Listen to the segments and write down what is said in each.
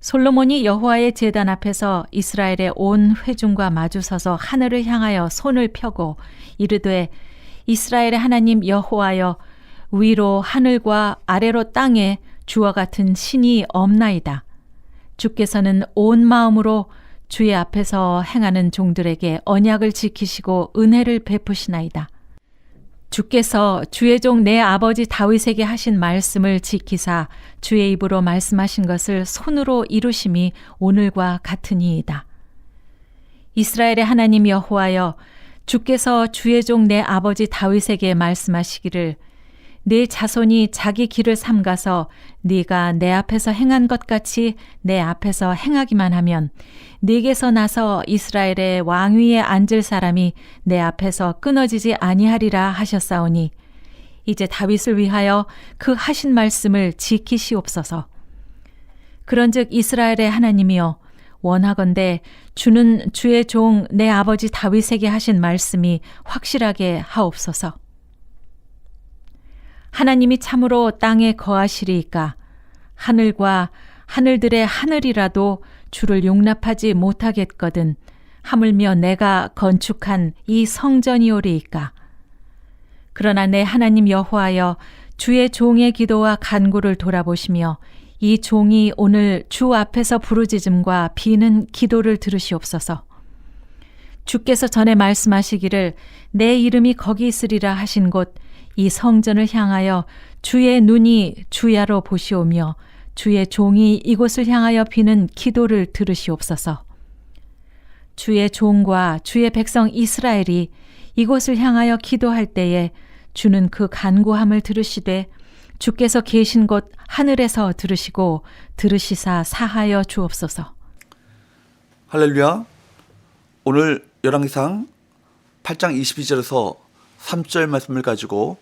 솔로몬이 여호와의 제단 앞에서 이스라엘의 온 회중과 마주서서 하늘을 향하여 손을 펴고 이르되 이스라엘의 하나님 여호와여 위로 하늘과 아래로 땅에 주와 같은 신이 없나이다. 주께서는 온 마음으로 주의 앞에서 행하는 종들에게 언약을 지키시고 은혜를 베푸시나이다. 주께서 주의 종 내 아버지 다윗에게 하신 말씀을 지키사 주의 입으로 말씀하신 것을 손으로 이루심이 오늘과 같으니이다. 이스라엘의 하나님 여호와여 주께서 주의 종 내 아버지 다윗에게 말씀하시기를 네 자손이 자기 길을 삼가서 네가 내 앞에서 행한 것 같이 내 앞에서 행하기만 하면 네게서 나서 이스라엘의 왕위에 앉을 사람이 내 앞에서 끊어지지 아니하리라 하셨사오니 이제 다윗을 위하여 그 하신 말씀을 지키시옵소서. 그런즉 이스라엘의 하나님이여 원하건대 주는 주의 종 내 아버지 다윗에게 하신 말씀이 확실하게 하옵소서. 하나님이 참으로 땅에 거하시리이까 하늘과 하늘들의 하늘이라도 주를 용납하지 못하겠거든 하물며 내가 건축한 이 성전이오리이까. 그러나 내 하나님 여호와여 주의 종의 기도와 간구를 돌아보시며 이 종이 오늘 주 앞에서 부르짖음과 비는 기도를 들으시옵소서. 주께서 전에 말씀하시기를 내 이름이 거기 있으리라 하신 곳 이 성전을 향하여 주의 눈이 주야로 보시오며 주의 종이 이곳을 향하여 비는 기도를 들으시옵소서. 주의 종과 주의 백성 이스라엘이 이곳을 향하여 기도할 때에 주는 그 간구함을 들으시되 주께서 계신 곳 하늘에서 들으시고 들으시사 사하여 주옵소서. 할렐루야. 오늘 열왕기상 8장 22절에서 3절 말씀을 가지고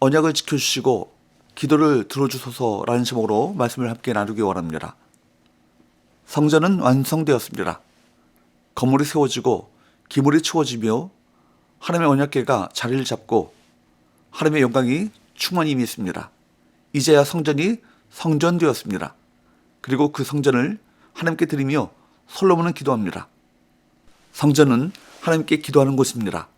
언약을 지켜주시고 기도를 들어주소서라는 제목으로 말씀을 함께 나누기 원합니다. 성전은 완성되었습니다. 건물이 세워지고 기물이 치워지며 하나님의 언약궤가 자리를 잡고 하나님의 영광이 충만히 임해 있습니다. 이제야 성전이 성전되었습니다. 그리고 그 성전을 하나님께 드리며 솔로몬은 기도합니다. 성전은 하나님께 기도하는 곳입니다.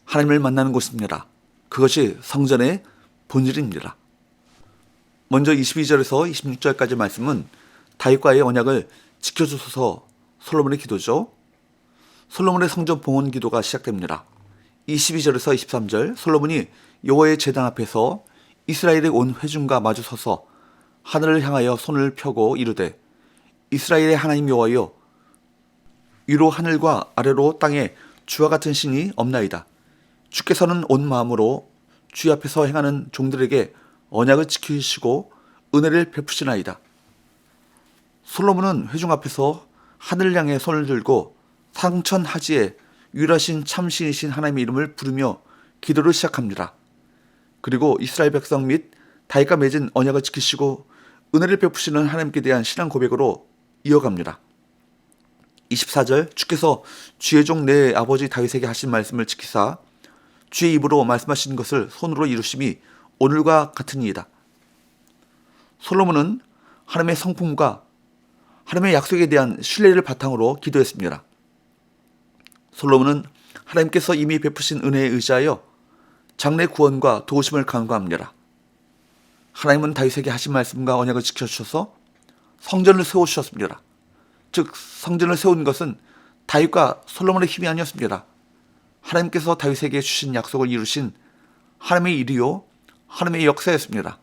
하나님을 만나는 곳입니다. 그것이 성전의 본질입니다. 먼저 22절에서 26절까지 말씀은 다윗과의 언약을 지켜주소서 솔로몬의 기도죠. 솔로몬의 성전 봉헌 기도가 시작됩니다. 22절에서 23절 솔로몬이 여호와의 제단 앞에서 이스라엘의 온 회중과 마주서서 하늘을 향하여 손을 펴고 이르되 이스라엘의 하나님 여호와여 위로 하늘과 아래로 땅에 주와 같은 신이 없나이다. 주께서는 온 마음으로 주 앞에서 행하는 종들에게 언약을 지키시고 은혜를 베푸시나이다. 솔로몬은 회중 앞에서 하늘을 향해 손을 들고 상천하지에 유일하신 참신이신 하나님의 이름을 부르며 기도를 시작합니다. 그리고 이스라엘 백성 및 다윗과 맺은 언약을 지키시고 은혜를 베푸시는 하나님께 대한 신앙 고백으로 이어갑니다. 24절 주께서 주의 종 내 아버지 다윗에게 하신 말씀을 지키사 주의 입으로 말씀하신 것을 손으로 이루심이 오늘과 같으니이다. 솔로몬은 하나님의 성품과 하나님의 약속에 대한 신뢰를 바탕으로 기도했습니다. 솔로몬은 하나님께서 이미 베푸신 은혜에 의지하여 장래 구원과 도우심을 간구합니다. 하나님은 다윗에게 하신 말씀과 언약을 지켜주셔서 성전을 세워주셨습니다. 즉 성전을 세운 것은 다윗과 솔로몬의 힘이 아니었습니다. 하나님께서 다윗에게 주신 약속을 이루신 하나님의 일이요 하나님의 역사였습니다.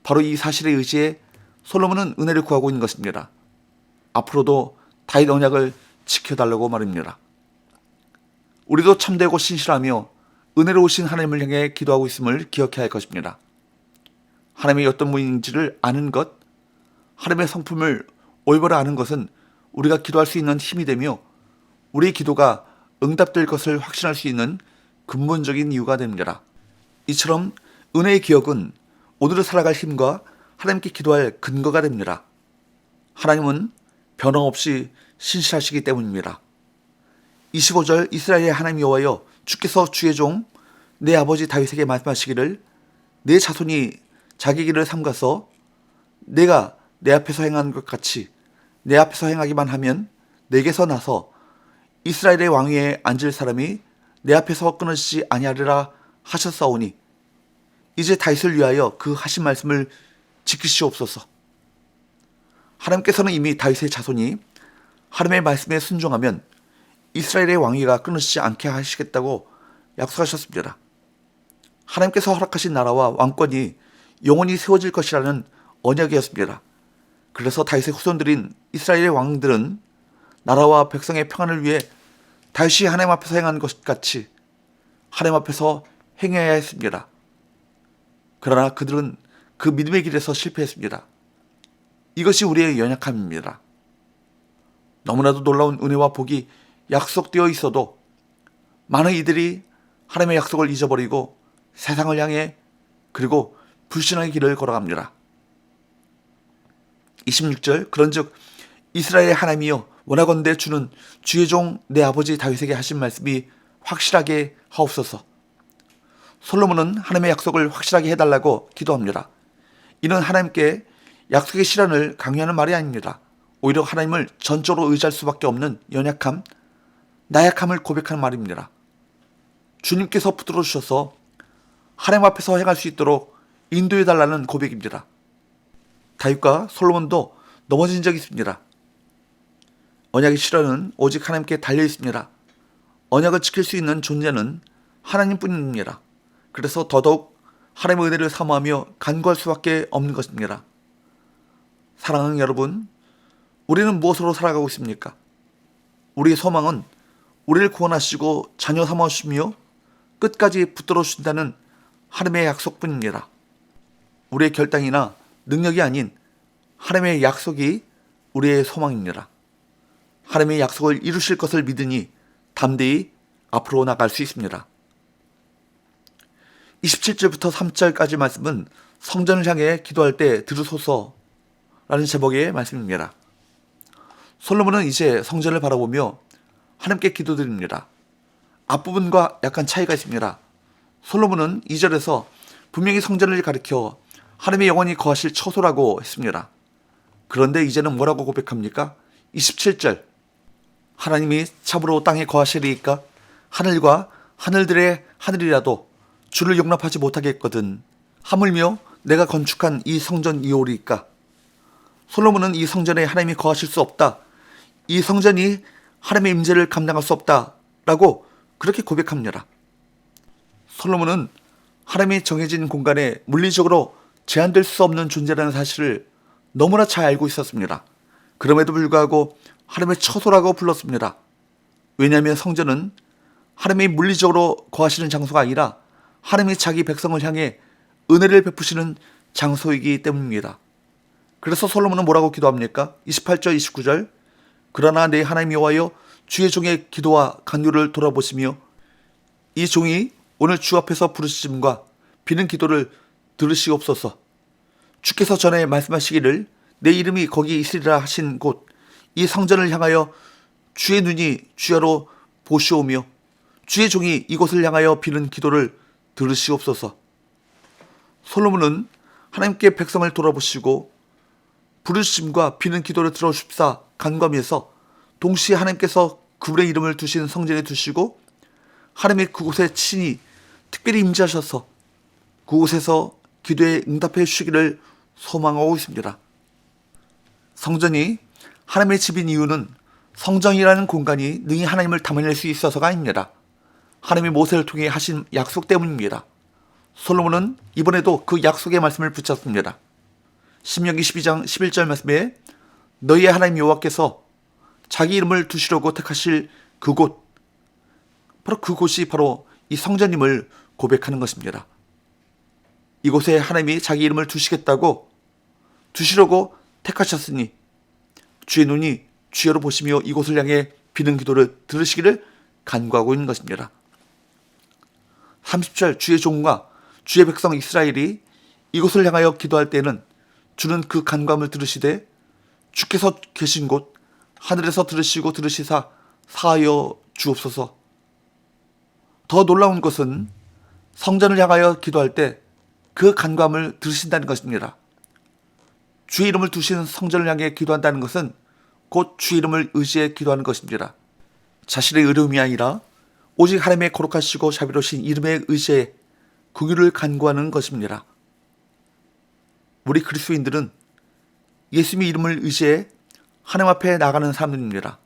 바로 이 사실에 의지해 솔로몬은 은혜를 구하고 있는 것입니다. 앞으로도 다윗 언약을 지켜달라고 말입니다. 우리도 참되고 신실하며 은혜로우신 하나님을 향해 기도하고 있음을 기억해야 할 것입니다. 하나님이 어떤 분인지를 아는 것, 하나님의 성품을 올바로 아는 것은 우리가 기도할 수 있는 힘이 되며 우리의 기도가 응답될 것을 확신할 수 있는 근본적인 이유가 됩니다. 이처럼 은혜의 기억은 오늘을 살아갈 힘과 하나님께 기도할 근거가 됩니다. 하나님은 변함없이 신실하시기 때문입니다. 25절 이스라엘의 하나님 여호와여 주께서 주의 종 내 아버지 다윗에게 말씀하시기를 내 자손이 자기 길을 삼가서 내가 내 앞에서 행한 것 같이 내 앞에서 행하기만 하면 내게서 나서 이스라엘의 왕위에 앉을 사람이 내 앞에서 끊어지지 아니하리라 하셨사오니 이제 다윗을 위하여 그 하신 말씀을 지키시옵소서. 하나님께서는 이미 다윗의 자손이 하나님의 말씀에 순종하면 이스라엘의 왕위가 끊어지지 않게 하시겠다고 약속하셨습니다. 하나님께서 허락하신 나라와 왕권이 영원히 세워질 것이라는 언약이었습니다. 그래서 다윗의 후손들인 이스라엘의 왕들은 나라와 백성의 평안을 위해 다윗이 하나님 앞에서 행한 것 같이 하나님 앞에서 행해야 했습니다. 그러나 그들은 그 믿음의 길에서 실패했습니다. 이것이 우리의 연약함입니다. 너무나도 놀라운 은혜와 복이 약속되어 있어도 많은 이들이 하나님의 약속을 잊어버리고 세상을 향해 그리고 불신의 길을 걸어갑니다. 26절 그런즉 이스라엘의 하나님이여 원하건대 주는 주의 종 내 아버지 다윗에게 하신 말씀이 확실하게 하옵소서. 솔로몬은 하나님의 약속을 확실하게 해달라고 기도합니다. 이는 하나님께 약속의 실현을 강요하는 말이 아닙니다. 오히려 하나님을 전적으로 의지할 수밖에 없는 연약함, 나약함을 고백하는 말입니다. 주님께서 붙들어 주셔서 하나님 앞에서 행할 수 있도록 인도해달라는 고백입니다. 다윗과 솔로몬도 넘어진 적이 있습니다. 언약의 실현은 오직 하나님께 달려 있습니다. 언약을 지킬 수 있는 존재는 하나님뿐입니다. 그래서 더더욱 하나님의 은혜를 사모하며 간구할 수밖에 없는 것입니다. 사랑하는 여러분, 우리는 무엇으로 살아가고 있습니까? 우리의 소망은 우리를 구원하시고 자녀 삼아주시며 끝까지 붙들어 주신다는 하나님의 약속뿐입니다. 우리의 결단이나 능력이 아닌 하나님의 약속이 우리의 소망입니다. 하나님의 약속을 이루실 것을 믿으니 담대히 앞으로 나갈 수 있습니다. 27절부터 3절까지 말씀은 성전을 향해 기도할 때 들으소서라는 제목의 말씀입니다. 솔로몬은 이제 성전을 바라보며 하나님께 기도드립니다. 앞부분과 약간 차이가 있습니다. 솔로몬은 2절에서 분명히 성전을 가리켜 하나님의 영원히 거하실 처소라고 했습니다. 그런데 이제는 뭐라고 고백합니까? 27절 하나님이 참으로 땅에 거하시리이까 하늘과 하늘들의 하늘이라도 주를 용납하지 못하겠거든 하물며 내가 건축한 이 성전이오리이까. 솔로몬은 이 성전에 하나님이 거하실 수 없다, 이 성전이 하나님의 임재를 감당할 수 없다라고 그렇게 고백합니다. 솔로몬은 하나님이 정해진 공간에 물리적으로 제한될 수 없는 존재라는 사실을 너무나 잘 알고 있었습니다. 그럼에도 불구하고 하나님의 처소라고 불렀습니다. 왜냐하면 성전은 하나님이 물리적으로 거하시는 장소가 아니라 하나님이 자기 백성을 향해 은혜를 베푸시는 장소이기 때문입니다. 그래서 솔로몬은 뭐라고 기도합니까? 28절 29절 그러나 내 하나님 여호와여 주의 종의 기도와 간구를 돌아보시며 이 종이 오늘 주 앞에서 부르짖음과 비는 기도를 들으시옵소서. 주께서 전에 말씀하시기를 내 이름이 거기 있으리라 하신 곳 이 성전을 향하여 주의 눈이 주야로 보시오며 주의 종이 이곳을 향하여 비는 기도를 들으시옵소서. 솔로몬은 하나님께 백성을 돌아보시고 부르짖음과 비는 기도를 들어주십사 간구하면서 동시에 하나님께서 그분의 이름을 두신 성전에 두시고 하나님의 그곳에 친히 특별히 임재하셔서 그곳에서 기도에 응답해 주시기를 소망하고 있습니다. 성전이 하나님의 집인 이유는 성전이라는 공간이 능히 하나님을 담아낼 수 있어서가 아닙니다. 하나님의 모세를 통해 하신 약속 때문입니다. 솔로몬은 이번에도 그 약속의 말씀을 붙잡습니다. 신명기 12장 11절 말씀에 너희의 하나님 여호와께서 자기 이름을 두시려고 택하실 그곳, 바로 그곳이 바로 이 성전임을 고백하는 것입니다. 이곳에 하나님이 자기 이름을 두시겠다고 두시려고 택하셨으니 주의 눈이 주야로 보시며 이곳을 향해 비는 기도를 들으시기를 간구하고 있는 것입니다. 30절 주의 종과 주의 백성 이스라엘이 이곳을 향하여 기도할 때는 주는 그 간구함을 들으시되 주께서 계신 곳 하늘에서 들으시고 들으시사 사하여 주옵소서. 더 놀라운 것은 성전을 향하여 기도할 때 그 간구함을 들으신다는 것입니다. 주의 이름을 두신 성전을 향해 기도한다는 것은 곧 주의 이름을 의지해 기도하는 것입니다. 자신의 의로움이 아니라 오직 하나님의 거룩하시고 자비로우신 이름에 의지해 구규를 간구하는 것입니다. 우리 그리스도인들은 예수님의 이름을 의지해 하나님 앞에 나가는 사람들입니다.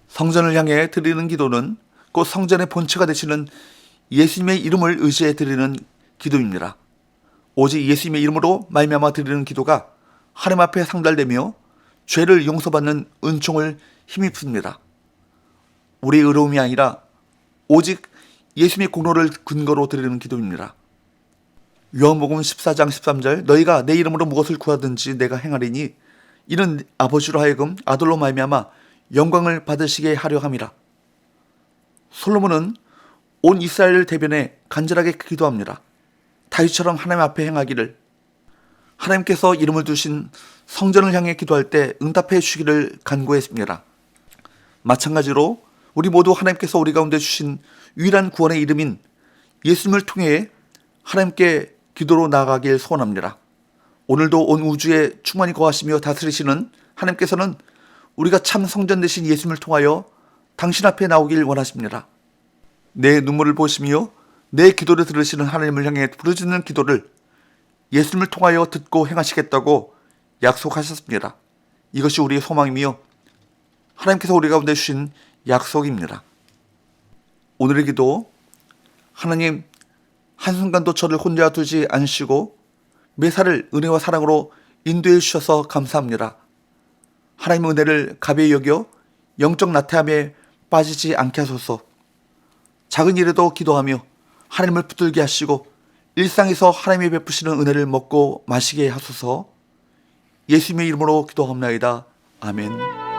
성전을 향해 드리는 기도는 곧 성전의 본체가 되시는 예수님의 이름을 의지해 드리는 기도입니다. 오직 예수님의 이름으로 말미암아 드리는 기도가 하나님 앞에 상달되며 죄를 용서받는 은총을 힘입습니다. 우리의 의로움이 아니라 오직 예수님의 공로를 근거로 드리는 기도입니다. 요한복음 14장 13절 너희가 내 이름으로 무엇을 구하든지 내가 행하리니 이는 아버지로 하여금 아들로 말미암아 영광을 받으시게 하려 함이라. 솔로몬은 온 이스라엘을 대변해 간절하게 기도합니다. 다윗처럼 하나님 앞에 행하기를, 하나님께서 이름을 두신 성전을 향해 기도할 때 응답해 주시기를 간구했습니다. 마찬가지로 우리 모두 하나님께서 우리 가운데 주신 유일한 구원의 이름인 예수님을 통해 하나님께 기도로 나아가길 소원합니다. 오늘도 온 우주에 충만히 거하시며 다스리시는 하나님께서는 우리가 참 성전 되신 예수님을 통하여 당신 앞에 나오길 원하십니다. 내 눈물을 보시며 내 기도를 들으시는 하나님을 향해 부르짖는 기도를 예수님을 통하여 듣고 행하시겠다고 약속하셨습니다. 이것이 우리의 소망이며 하나님께서 우리 가운데 주신 약속입니다. 오늘의 기도, 하나님 한순간도 저를 혼자 두지 않으시고 매사를 은혜와 사랑으로 인도해 주셔서 감사합니다. 하나님의 은혜를 가벼이 여겨 영적 나태함에 빠지지 않게 하소서. 작은 일에도 기도하며 하나님을 붙들게 하시고 일상에서 하나님이 베푸시는 은혜를 먹고 마시게 하소서. 예수님의 이름으로 기도합나이다. 아멘.